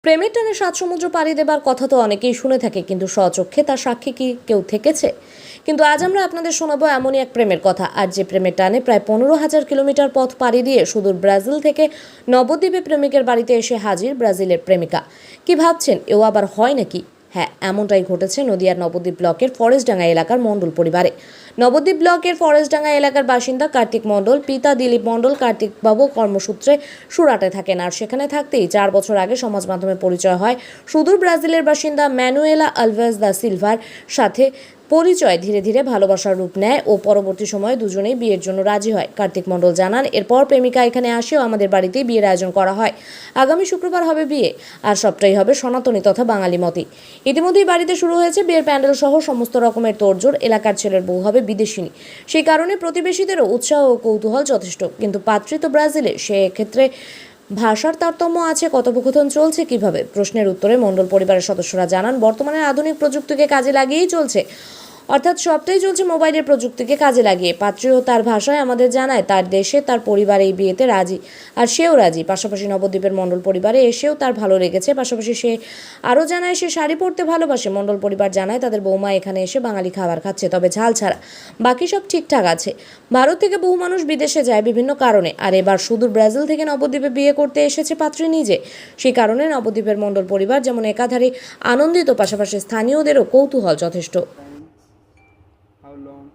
প্রেমের টানে সাত সমুদ্র পাড়ি দেবার কথা তো অনেকেই শুনে থাকে, কিন্তু স্বচক্ষে তার সাক্ষী কি কেউ থেকেছে? কিন্তু আজ আমরা আপনাদের শোনাবো এমনই এক প্রেমের কথা, আর যে প্রেমের টানে প্রায় 15,000 কিলোমিটার পথ পাড়ি দিয়ে সুদূর ব্রাজিল থেকে নবদ্বীপে প্রেমিকের বাড়িতে এসে হাজির ব্রাজিলের প্রেমিকা। কি ভাবছেন, এও আবার হয় নাকি? হ্যাঁ, এমনটাই ঘটেছে নদিয়ার নবদ্বীপ ব্লকের ফরেস্টডাঙ্গা এলাকার মণ্ডল পরিবারে। নবদ্বীপ ব্লকের ফরেস্টডাঙ্গা এলাকার বাসিন্দা কার্তিক মণ্ডল, পিতা দিলীপ মণ্ডল। কার্তিকবাবু কর্মসূত্রে সুরাটে থাকেন, আর সেখানে থাকতেই 4 বছর আগে সমাজ মাধ্যমে পরিচয় হয় সুদূর ব্রাজিলের বাসিন্দা ম্যানুয়েলা আলভেজ দা সিলভার সাথে। পরিচয় ধীরে ধীরে ভালোবাসার রূপ নেয় ও পরবর্তী সময়ে দুজনেই বিয়ের জন্য রাজি হয়। কার্তিক মণ্ডল জানান, এরপর প্রেমিকা এখানে আসেও আমাদের বাড়িতেই বিয়ের আয়োজন করা হয়। আগামী শুক্রবার হবে বিয়ে, আর সবটাই হবে সনাতনী তথা বাঙালি মতে। ইতিমধ্যেই বাড়িতে শুরু হয়েছে বিয়ের প্যান্ডেল সহ সমস্ত রকমের তোড়জোড়। এলাকার ছেলের বউ হবে বিদেশিনী, সেই কারণে প্রতিবেশীদেরও উৎসাহ ও কৌতূহল যথেষ্ট। কিন্তু পাত্রী তো ব্রাজিলে, সেক্ষেত্রে ভাষার তারতম্য আছে। কথোপকথন চলছে কিভাবে? প্রশ্নের উত্তরে মণ্ডল পরিবারের সদস্যরা জানান, বর্তমানে আধুনিক প্রযুক্তিকে কাজে লাগিয়েই চলছে, অর্থাৎ সবটাই চলছে মোবাইলের প্রযুক্তিকে কাজে লাগিয়ে। পাত্রীও তার ভাষায় আমাদের জানায় তার দেশে তার পরিবার এই বিয়েতে রাজি, আর সেও রাজি। পাশাপাশি নবদ্বীপের মণ্ডল পরিবারে এসেও তার ভালো লেগেছে। পাশাপাশি সে আরও জানায় সে শাড়ি পরতে ভালোবাসে। মণ্ডল পরিবার জানায় তাদের বৌমা এখানে এসে বাঙালি খাবার খাচ্ছে, তবে ঝাল ছাড়া। বাকি সব ঠিকঠাক আছে। ভারত থেকে বহু মানুষ বিদেশে যায় বিভিন্ন কারণে, আর এবার সুদূর ব্রাজিল থেকে নবদ্বীপে বিয়ে করতে এসেছে পাত্রী নিজে। সেই কারণে নবদ্বীপের মণ্ডল পরিবার যেমন একাধারে আনন্দিত, পাশাপাশি স্থানীয়দেরও কৌতূহল যথেষ্ট। How long?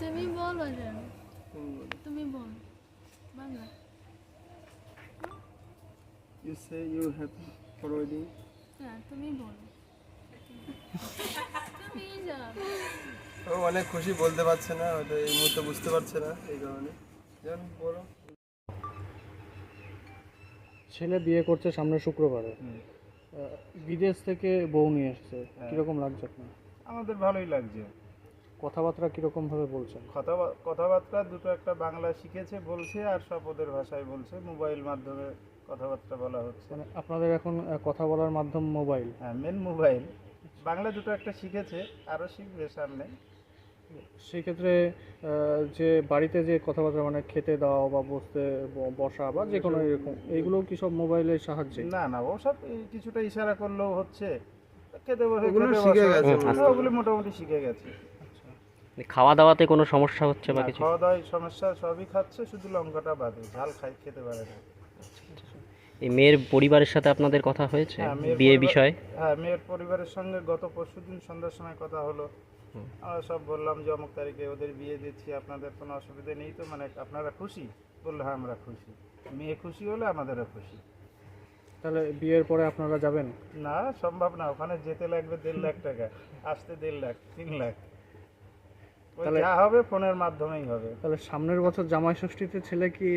তুমি বলো যেন, তুমি বল Bangla. You say you have already. হ্যাঁ, তুমি বলো। তুমি যাও। ও অনেক খুশি, বলতে পারছে না, হয়তো এই মুহূর্তে বুঝতে পারছে না, এই কারণে। যেন বলো। ছেলে বিয়ে করছে সামনে শুক্রবারে। বিদেশ থেকে বউ নিয়ে এসেছে, কিরকম লাগছে আপনার? আমাদের ভালোই লাগছে। কথাবার্তা কিরকম ভাবে বলছেন? কথাবার্তা দুটো একটা বাংলা শিখেছে বলছে, আর সব ওদের ভাষায় বলছে। মোবাইল মাধ্যমে কথাবার্তা বলা হচ্ছে। মানে আপনাদের এখন কথা বলার মাধ্যম মোবাইল? হ্যাঁ, মেন মোবাইল। বাংলা দুটো একটা শিখেছে, আরও শিখবে সামনে। সেই ক্ষেত্রে যে বাড়িতে যে কথাবার্তা মানে খেতে দেওয়া বা বসা বা যে কোনো এরকম, এইগুলো কি সব মোবাইলের সাহায্যে? না না, ওসব কিছুটা ইশারা করলেও হচ্ছে। খেতে বসে ওগুলো খেতে শিখে বসা, গেছে হ্যাঁ, ওগুলো মোটামুটি শিখে গেছে। খাওয়া দাওয়াতে কোনো সমস্যা হচ্ছে বা না, কিছু? খাওয়া দাওয়ায় সমস্যা সবই খাচ্ছে, শুধু লঙ্কাটা বাদে। ঝাল খেতে পারে না। এই মেয়ের পরিবারের সাথে আপনাদের কথা হয়েছে হ্যাঁ, মেয়ের বিয়ে পরিবার- বিষয়ে? হ্যাঁ, মেয়ের পরিবারের সঙ্গে গত পরশুদিন সন্ধ্যার সময় কথা হলো। আমরা সব বললাম যে অমুক তারিখে ওদের বিয়ে দিচ্ছি, আপনাদের কোনো অসুবিধা নেই তো? মানে আপনারা খুশি? বললো হ্যাঁ, আমরা খুশি। মেয়ে খুশি হলে আমাদেরও খুশি। তাহলে বিয়ের পরে আপনারা যাবেন? না, সম্ভব না। ওখানে যেতে লাগবে 1.5 লাখ টাকা, আসতে 1.5 লাখ, 3 লাখ। ওই তাহলে- যা হবে ফোনের মাধ্যমেই হবে। তাহলে সামনের বছর জামাই ষষ্ঠীতে ছেলে কি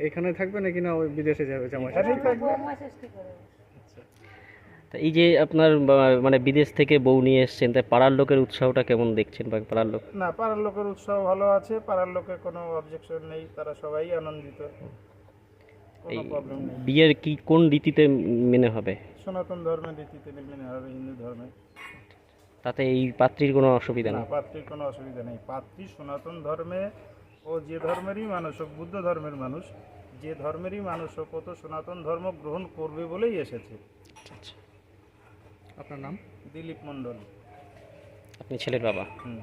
এখানে থাকবে নাকি না ওই বিদেশে যাবে জামাই এখানেই ষষ্ঠী? থাকবে। তা এই যে আপনার মানে বিদেশ থেকে বউ নিয়ে এসেছেন, তাই পাড়ার লোকের উৎসাহটা কেমন দেখছেন? বা পাড়ার লোক? না, পাড়ার লোকের উৎসাহ ভালো আছে। পাড়ার লোকের কোনো অবজেকশন নেই, তারা সবাই আনন্দিত, এই কোনো প্রবলেম নেই। বিয়ের কি কোন রীতিতে মেনে হবে? সনাতন ধর্মের রীতিতে মেনে হবে, হিন্দু ধর্মে। তাতে এই পাত্রীর কোনো অসুবিধা না, নেই? পাত্রীর কোনো অসুবিধা নেই। পাত্রী সনাতন ধর্মে, ও যে ধর্মেরই মানুষ হোক, বুদ্ধ ধর্মের মানুষ, যে ধর্মেরই মানুষ হোক, ও তো সনাতন ধর্ম গ্রহণ করবে বলেই এসেছে। আচ্ছা, আপনার নাম? দিলীপ মণ্ডল। আপনি ছেলের বাবা? হুম।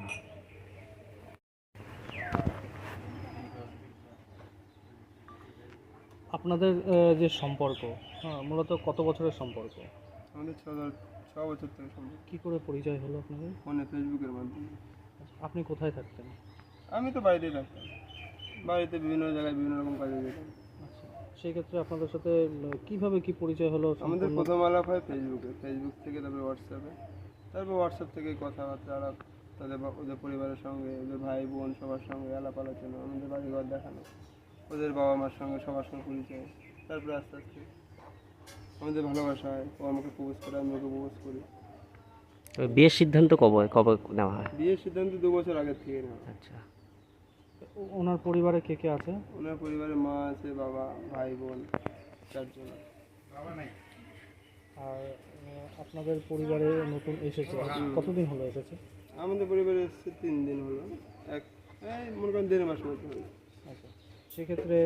আপনাদের যে সম্পর্ক, হ্যাঁ, মূলত কত বছরের সম্পর্ক? আমাদের 6 বছর থেকে সম্ভব। কি করে পরিচয় হলো আপনাদের? ফোনে, ফেসবুকের মাধ্যমে। আপনি কোথায় থাকতেন? আমি তো বাড়িতেই থাকতাম, বাড়িতে বিভিন্ন জায়গায় বিভিন্ন রকম কাজে যেতাম। আচ্ছা, সেই ক্ষেত্রে আপনাদের সাথে কিভাবে কি পরিচয় হলো? আমাদের সম্পূর্ণ- প্রথম আলাপ হয় ফেসবুকে, ফেসবুক থেকে তারপরে হোয়াটসঅ্যাপে, তারপর হোয়াটসঅ্যাপ থেকে কথাবার্তা আলাপ, ওদের পরিবারের সঙ্গে, ওদের ভাই বোন সবার সঙ্গে আলাপ আলোচনা, আমাদের বাড়িঘর দেখানো, ওদের বাবা মার সঙ্গে সবার সঙ্গে পরিচয়। তারপরে আস্তে আস্তে আমাদের ভালোবাসা হয়, ও আমাকে প্রপোজ করে, আমি ওকে প্রপোজ করি। তবে বিয়ের সিদ্ধান্ত কবে কবে নেওয়া হয়? বিয়ের সিদ্ধান্ত 2 বছর আগের থেকে নেওয়া। আচ্ছা, ওনার পরিবারে কে কে আছে? ওনার পরিবারে মা আছে, বাবা, ভাই বোন, 4 জন। আর আপনাদের পরিবারে নতুন এসেছে, কতদিন হলো এসেছে? আমাদের পরিবারে এসেছে 3 দিন হলো, মনে করেন 1.5 মাস মতো হলো। আচ্ছা, সেক্ষেত্রে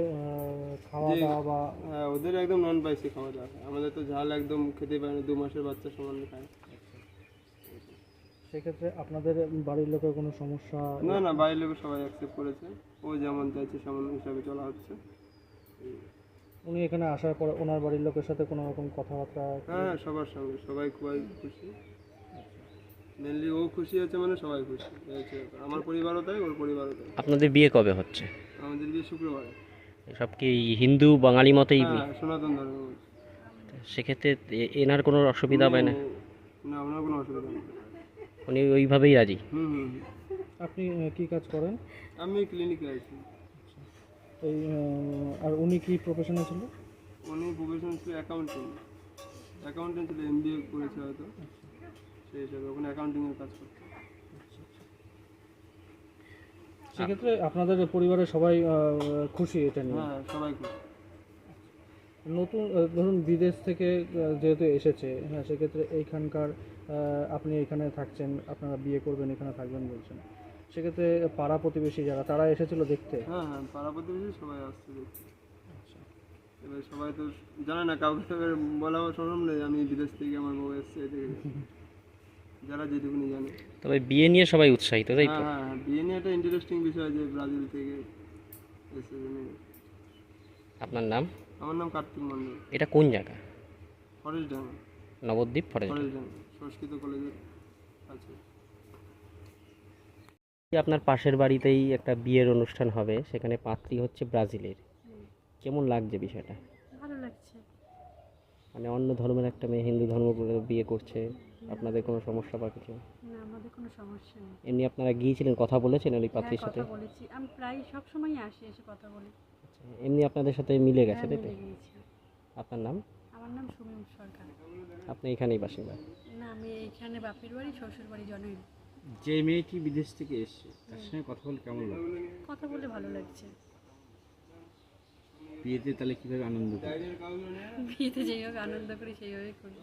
খাওয়া যে- দাওয়া বা হ্যাঁ, ওদের একদম নন স্পাইসি খাওয়া দাওয়া খায়। আমাদের তো ঝাল একদম খেতে পারে না, 2 মাসের বাচ্চা সমান খায়। সেক্ষেত্রে আপনাদের বাড়ির লোকের কোনো সমস্যা? না না, বাইরের লোক সবাই অ্যাকসেপ্ট করেছে, ও যেমন চাইছে সেমন হিসাবে চলা হচ্ছে। উনি এখানে আসার পরে ওনার বাড়ির লোকের সাথে কোনো রকম কথাবার্তা? হ্যাঁ হ্যাঁ, সবার সঙ্গে সবাই খুবই খুশি। মেনলি ও খুশি হচ্ছে মানে সবাই খুশি, এই হচ্ছে ব্যাপার। আমার পরিবারও তাই, ওর পরিবারও তাই। আপনাদের বিয়ে কবে হচ্ছে? আমাদের বিয়ে শুক্রবারে। সব কি হিন্দু বাঙালি মতেই? হ্যাঁ, সনাতন ধর্ম। সেক্ষেত্রে এনার কোনো অসুবিধা হবে না? না, ওনার কোনো অসুবিধা নেই। উনি ওইভাবেই রাজি? হুম হুম হুম। আপনি কি কাজ করেন? আমি ক্লিনিকে আছি। এই আর উনি কি প্রফেশনে ছিল? উনি প্রফেশন ছিল অ্যাকাউন্টেন্ট ছিল, MBA করেছে হয়তো, সেই হিসাবে ওখানে অ্যাকাউন্টিংয়ের কাজ করতো। সেক্ষেত্রে আপনাদের পরিবারের সবাই খুশি এটা নিয়ে? হ্যাঁ, সবাই খুশি। নতুন ধরুন বিদেশ থেকে যেহেতু এসেছে, হ্যাঁ, সেক্ষেত্রে এইখানকার আপনি এখানে থাকছেন, আপনারা বিয়ে করবেন, এখানে থাকবেন বলছেন, সেক্ষেত্রে পাড়া প্রতিবেশী যারা তারা এসেছিল দেখতে? হ্যাঁ হ্যাঁ, পাড়া প্রতিবেশী সবাই আসছে দেখতে। এবার সবাই তো জানে না, কাউকে তো এবার বলা সম্ভব নেই আমি বিদেশ থেকে আমার বউ এসছে, এদিকে যারা যেটুকুনি জানে। তবে বিয়ে নিয়ে সবাই উৎসাহিত, তাই তো? হ্যাঁ হ্যাঁ হ্যাঁ, বিয়ে নিয়ে একটা ইন্টারেস্টিং বিষয় যে ব্রাজিল থেকে এসে জেনে। আপনার নাম? আমার নাম কার্তিক মন্ডল। এটা কোন জায়গা? ফরেস্ট ডাঙ্গা। নবদ্বীপ ফরেস্ট? ফরেস্ট ডাঙ্গা সংস্কৃত কলেজের আছে। আপনার পাশের বাড়িতেই একটা বিয়ের অনুষ্ঠান হবে, সেখানে পাত্রী হচ্ছে ব্রাজিলের। কেমন লাগছে বিষয়টা? ভালো লাগছে। মানে অন্য ধর্মের একটা মেয়ে হিন্দু ধর্ম করে বিয়ে করছে, আপনাদের কোনো সমস্যা বা কিছু? না, আমাদের কোনো সমস্যা নেই। এমনি আপনারা গিয়েছিলেন, কথা বলেছেন ওই পাত্রীর সাথে? কথা বলেছি, আমি প্রায় সব সময় আসি, এসে কথা বলি। এমনি আপনাদের সাথে মিলে গেছে, তাই তো? মিলে গিয়েছি। আপনার নাম? আমার নাম সুমিম সরকার। আপনি এখানেই বাসিন্দা? না, আমি এইখানে বাপের বাড়ি, শ্বশুর বাড়ি জনই। যে মেয়েটি বিদেশ থেকে এসছে তার সঙ্গে কথা বলে কেমন লাগে? কথা বলে ভালো লাগছে। বিয়েতে তাহলে কিভাবে আনন্দ করে? বিয়েতে যেইভাবে আনন্দ করি সেইভাবেই করি।